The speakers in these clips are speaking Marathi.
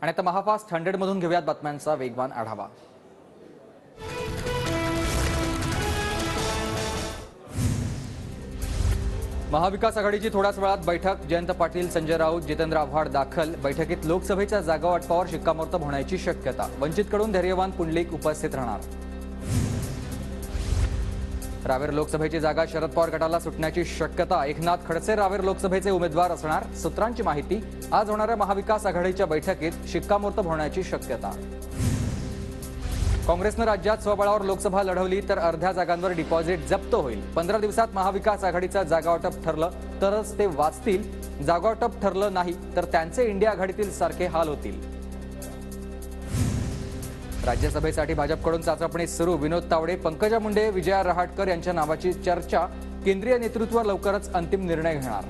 आणि आता महाफास्ट 100 मधून घेऊयात बातम्यांचा वेगवान आढावा। महाविकास आघाडीची थोड्याच वेळात बैठक। जयंत पाटील, संजय राऊत, जितेंद्र आव्हाड दाखल। बैठकीत लोकसभेच्या जागा वाटपावर शिक्कामोर्तब होण्याची शक्यता। वंचितकडून धैर्यवान पुंडलिक उपस्थित राहणार। रावेर लोकसभेची जागा शरद पवार गटाला सुटण्याची शक्यता। एकनाथ खडसे रावेर लोकसभेचे उमेदवार असणार। सूत्रांची माहिती, आज होणाऱ्या महाविकास आघाडीच्या बैठकीत शिक्कामोर्तब होण्याची शक्यता। काँग्रेसनं राज्यात स्वबळावर लोकसभा लढवली तर अर्ध्या जागांवर डिपॉझिट जप्त होईल। 15 दिवसात महाविकास आघाडीचा जागावाटप ठरलं तरच ते वाचतील। जागावाटप ठरलं नाही तर त्यांचे इंडिया आघाडीतील सारखे हाल होतील। राज्यसभेसाठी भाजपकडून चाचपणी सुरू। विनोद तावडे, पंकजा मुंडे, विजया रहाटकर यांच्या नावाची चर्चा। केंद्रीय नेतृत्व लवकरच अंतिम निर्णय घेणार।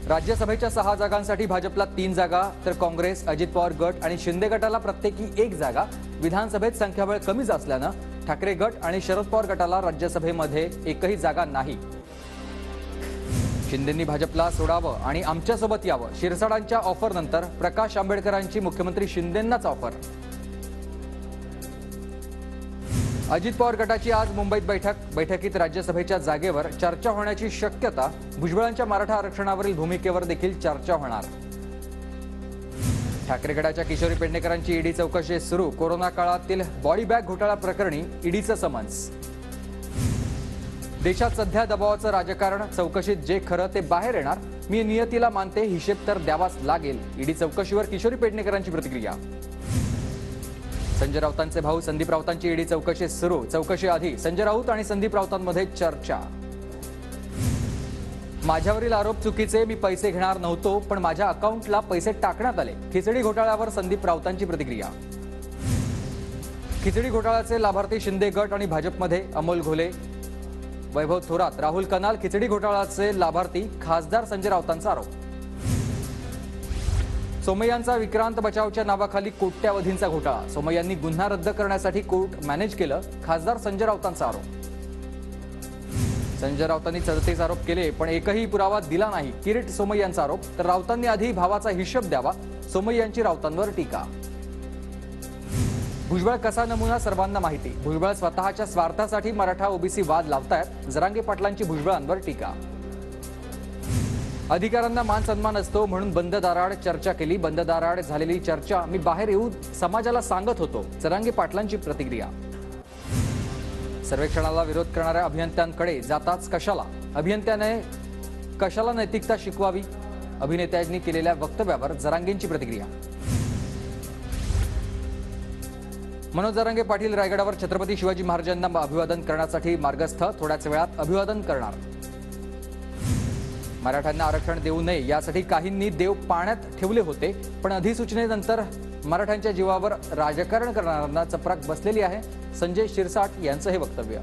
राज्यसभेच्या 6 जागांसाठी भाजपला 3 जागा तर काँग्रेस, अजित पवार गट आणि शिंदे गटाला प्रत्येकी 1 जागा। विधानसभेत संख्याबळ कमीच असल्यानं ठाकरे गट आणि शरद पवार गटाला राज्यसभेमध्ये एकही जागा नाही। शिंदेंनी भाजपला सोडावं आणि आमच्यासोबत यावं। शिरसाडांच्या ऑफरनंतर प्रकाश आंबेडकरांची मुख्यमंत्री शिंदेंनाच ऑफर। अजित पवार गटाची आज मुंबईत बैठकीत राज्यसभेच्या जागेवर चर्चा होण्याची शक्यता। भुजबळांच्या मराठा आरक्षणावरील भूमिकेवर देखील चर्चा होणार। ठाकरे गटाच्या किशोरी पेडणेकरांची ईडी चौकशी सुरू। कोरोना काळातील बॉडी बॅग घोटाळा प्रकरणी ईडीचं समन्स। देशात सध्या दबावाचं राजकारण। चौकशीत जे खरं ते बाहेर येणार। मी नियतीला मानते, हिशेब तर द्यावाच लागेल। ईडी चौकशीवर किशोरी पेडणेकरांची प्रतिक्रिया। संजय राऊतांचे भाऊ संदीप राऊतांची ईडी चौकशी सुरू। चौकशी आधी संजय राऊत आणि संदीप राऊतांमध्ये चर्चा। माझ्यावरील आरोप चुकीचे, मी पैसे घेणार नव्हतो पण माझ्या अकाउंटला पैसे टाकण्यात आले। खिचडी घोटाळ्यावर संदीप राऊतांची प्रतिक्रिया। खिचडी घोटाळ्याचे लाभार्थी शिंदे गट आणि भाजपमध्ये। अमोल घोले, वैभव थोरात, राहुल कनाल खिचडी घोटाळ्याचे लाभार्थी। खासदार संजय राऊतांचा आरोप। सोमय्यांचा विक्रांत बचावच्या नावाखाली कोट्यावधींचा घोटाळा। सोमय्यांनी गुन्हा रद्द करण्यासाठी कोर्ट मॅनेज केलं। खासदार संजय राऊतांचा आरोप। संजय राऊतांनी 37 आरोप केले पण एकही पुरावा दिला नाही। किरीट सोमय्यांचा आरोप। तर राऊतांनी आधी भावाचा हिशोब द्यावा। सोमय्यांची राऊतांवर टीका। भुजबळ कसा नमुना सर्वांना माहिती। भुजबळ स्वतःच्या स्वार्थासाठी मराठा ओबीसी वाद लावतायत। जरांगे पाटलांची भुजबळांवर टीका। अधिकाऱ्यांना मान सन्मान असतो म्हणून बंद दाराआड चर्चा केली। बंद दाराआड झालेली चर्चा मी बाहेर येऊन समाजाला सांगत होतो। जरांगे पाटलांची प्रतिक्रिया। सर्वेक्षणाला विरोध करणाऱ्या अभियंत्यांकडे जाताच कशाला। अभियंत्याने कशाला नैतिकता शिकवावी। अभिनेत्यांनी केलेल्या वक्तव्यावर जरांगेंची प्रतिक्रिया। मनोज जरांगे पाटील रायगडावर छत्रपती शिवाजी महाराजांना अभिवादन करण्यासाठी मार्गस्थ। थोड्याच वेळात अभिवादन करणार। मराठ्यांना आरक्षण देऊ नये यासाठी काहींनी देव पाण्यात ठेवले होते पण अधिसूचनेनंतर मराठ्यांच्या जीवावर राजकारण करणाऱ्यांना चपराक बसलेली आहे। संजय शिरसाट यांचं हे वक्तव्य।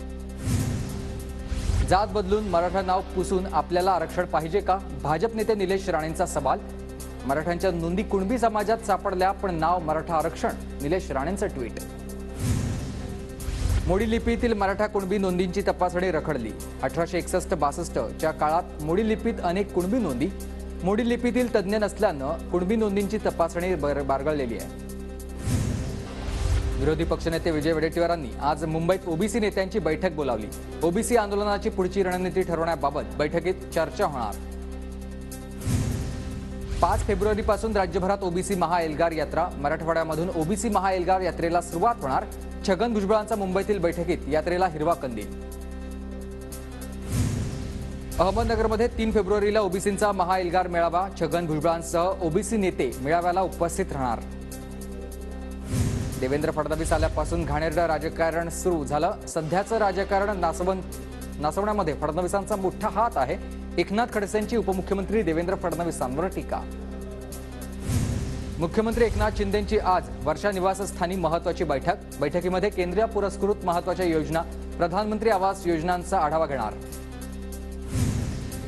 जात बदलून मराठा नाव पुसून आपल्याला आरक्षण पाहिजे का। भाजप नेते निलेश राणेंचा सवाल। मराठ्यांच्या नोंदी कुणबी समाजात सापडल्या पण नाव मराठा आरक्षण। निलेश राणेंचं ट्विट। मोडी लिपीतील मराठा कुणबी नोंदींची तपासणी रखडली। 1861-62 च्या काळात मोडी लिपीत अनेक कुणबी नोंदी। मोडी लिपीतील तज्ज्ञ नसल्यानं कुणबी नोंदींची तपासणी बारगळलेली आहे। विरोधी पक्षनेते विजय वडेट्टीवारांनी आज मुंबईत ओबीसी नेत्यांची बैठक बोलावली। ओबीसी आंदोलनाची पुढची रणनीती ठरवण्याबाबत बैठकीत चर्चा होणार। 5 फेब्रुवारीपासून राज्यभरात ओबीसी महाएल्गार यात्रा। मराठवाड्यामधून ओबीसी महाएल्गार यात्रेला सुरुवात होणार। छगन भुजबळांचा मुंबईतील बैठकीत यात्रेला हिरवा कंदील। अहमदनगरमध्ये 3 फेब्रुवारीला ओबीसींचा महाएल्गार मेळावा। छगन भुजबळांसह ओबीसी नेते मेळाव्याला उपस्थित राहणार। देवेंद्र फडणवीस आल्यापासून घाणेरडं राजकारण सुरू झालं। सध्याचं राजकारण नासवण्यामध्ये फडणवीसांचा मोठा हात आहे। एकनाथ खडसेंची उपमुख्यमंत्री देवेंद्र फडणवीसांवर टीका। मुख्यमंत्री एकनाथ शिंदेंची आज वर्षा निवासस्थानी महत्त्वाची बैठक। बैठकीमध्ये केंद्रीय पुरस्कृत महत्त्वाच्या योजना, प्रधानमंत्री आवास योजनांचा आढावा घेणार।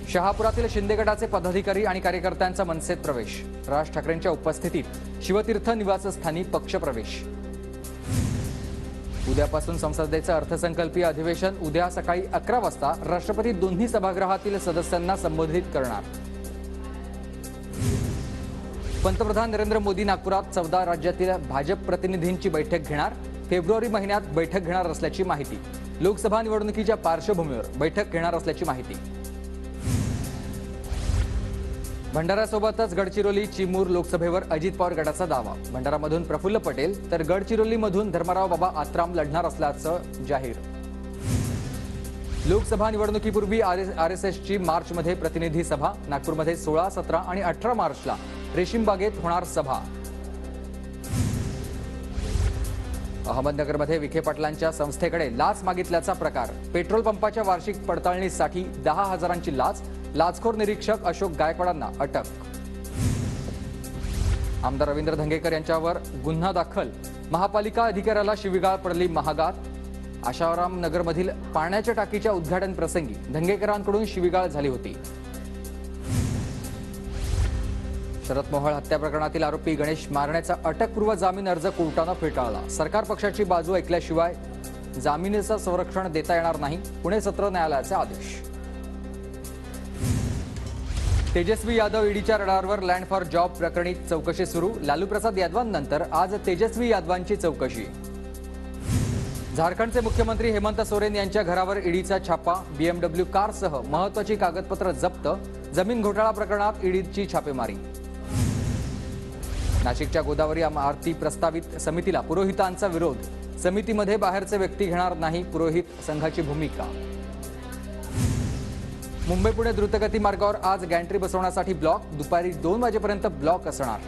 शहापुरातील शिंदे गटाचे पदाधिकारी आणि कार्यकर्त्यांचा मनसेत प्रवेश। राज ठाकरेंच्या उपस्थितीत शिवतीर्थ निवासस्थानी पक्षप्रवेश। उद्यापासून संसदेचं अर्थसंकल्पीय अधिवेशन। उद्या सकाळी 11 वाजता राष्ट्रपती दोन्ही सभागृहातील सदस्यांना संबोधित करणार। पंतप्रधान नरेंद्र मोदी नागपुरात 14 राज्यातील भाजप प्रतिनिधींची बैठक घेणार. फेब्रुवारी महिन्यात बैठक घेणार असल्याची माहिती. लोकसभा निवडणुकीच्या पार्श्वभूमीवर बैठक घेणार असल्याची माहिती. भंडाऱ्यासोबतच गडचिरोली चिमूर लोकसभेवर अजित पवार गटाचा दावा. भंडारामधून प्रफुल्ल पटेल तर गडचिरोलीमधून धर्मराव बाबा आत्राम लढणार असल्याचं जाहीर. लोकसभा निवडणुकीपूर्वी आरएसएसची मार्चमध्ये प्रतिनिधी सभा. नागपूरमध्ये 16, 17 आणि 18 मार्चला रेशीमबागेत होणार सभा. अहमदनगरमध्ये विखे पाटलांच्या संस्थेकडे लाच मागितल्याचा प्रकार. पेट्रोल पंपाच्या वार्षिक पडताळणीसाठी 10,000ची लाच. लाचखोर निरीक्षक अशोक गायकवाडांना अटक. आमदार रवींद्र धंगेकर यांच्यावर गुन्हा दाखल. महापालिका अधिकाऱ्याला शिवीगाळ पडली महागात. आशाराम नगरमधील पाण्याच्या टाकीच्या उद्घाटन प्रसंगी धंगेकरांकडून शिवीगाळ झाली होती. शरद मोहोळ हत्या प्रकरणातील आरोपी गणेश मारण्याचा अटकपूर्व जामीन अर्ज कोर्टानं फेटाळला. सरकार पक्षाची बाजू ऐकल्याशिवाय जामिनाचं संरक्षण देता येणार नाही. पुणे सत्र न्यायालयाचे आदेश. तेजस्वी यादव ईडीच्या रडारवर. लँड फॉर जॉब प्रकरणी चौकशी सुरू. लालू प्रसाद यादवांनंतर आज तेजस्वी यादवांची चौकशी. झारखंडचे मुख्यमंत्री हेमंत सोरेन यांच्या घरावर ईडीचा छापा. BMW कारसह महत्त्वाची कागदपत्र जप्त. जमीन घोटाळा प्रकरणात ईडीची छापेमारी. नाशिकच्या गोदावरी आरती प्रस्तावित समितीला पुरोहितांचा विरोध. समितीमध्ये बाहेरचे व्यक्ती घेणार नाही, पुरोहित संघाची भूमिका. मुंबई पुणे द्रुतगती मार्गावर आज गॅन्ट्री बसवण्यासाठी ब्लॉक. दुपारी 2 वाजेपर्यंत ब्लॉक असणार.